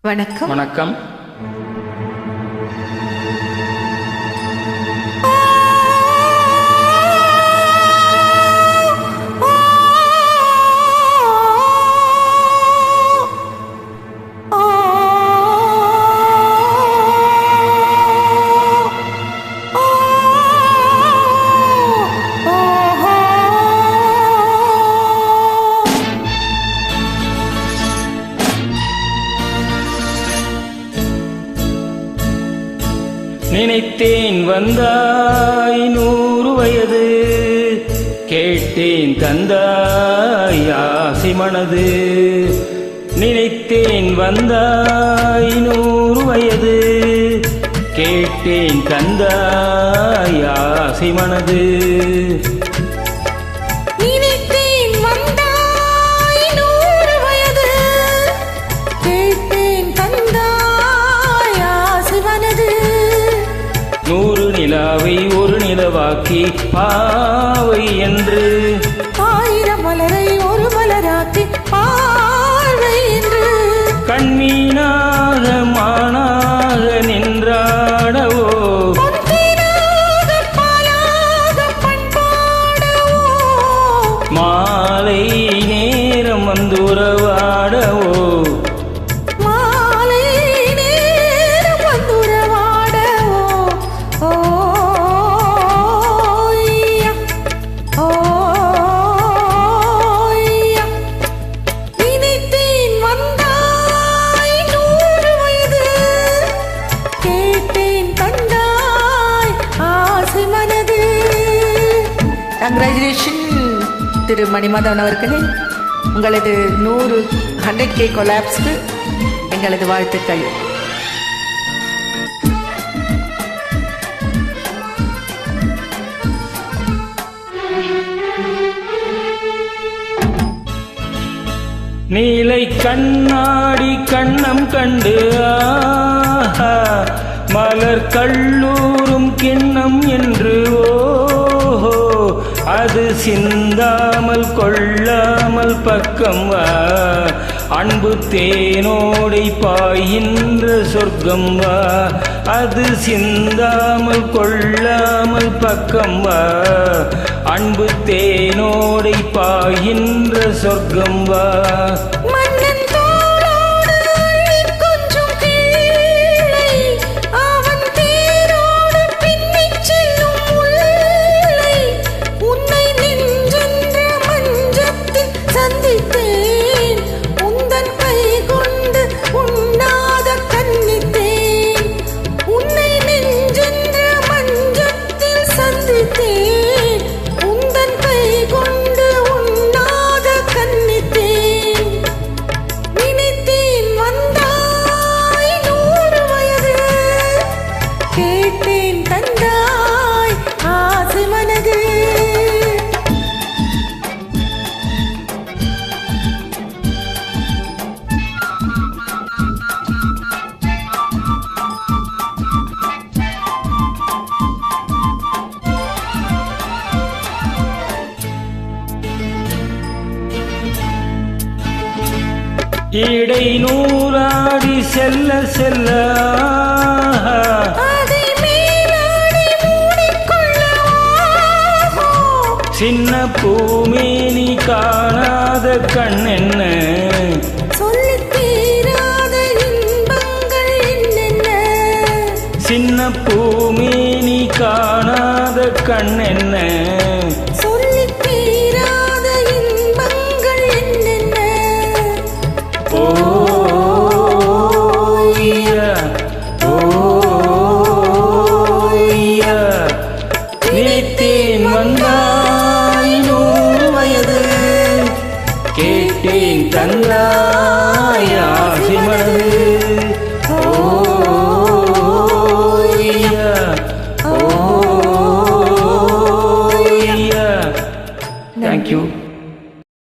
வணக்கம். வணக்கம். நினைத்தேன் வந்தாய் 100 வயது, கேட்டேன் தந்தாய் ஆசை மனது. நினைத்தேன் வந்தாய் 100 வயது, கேட்டேன் தந்தாய் ஆசை மனது. நூறு நிலாவை ஒரு நிலவாக்கி பாவை என்று, 1000 மலரை ஒரு மலராக்கி பார்வை என்று, கண்மீனாக மானாக நின்றாடவோ, மாலை நேரம் வந்து உறவாடவோ, கங்க்ராச்சுலேஷன் திரு மணிமாதவன் அவர்களே. உங்களது 100K கொலாப்ஸ்க்கு எங்களது வாழ்த்துக்கள். நீலை கண்ணாடி கண்ணம் கண்டு ஆஹா, மலர் கல்லூரும் கிண்ணம் என்று ஓஹோ, அது சிந்தாமல் கொள்ளாமல் பக்கம் வா, அன்பு தேனோடை பாய்கின்ற சொர்க்கம் வா, அது சிந்தாமல் கொள்ளாமல் பக்கம் வா, அன்பு தேனோடை பாய்கின்ற சொர்க்கம் வா. இடை நூறாடி செல்ல செல்ல சின்ன பூமேனி காணாத கண் என்ன, சின்ன பூமேனி காணாத கண் என்ன, நினைத்தேன் வந்தாய் 100 வயது, கேட்டேன் தந்தாய்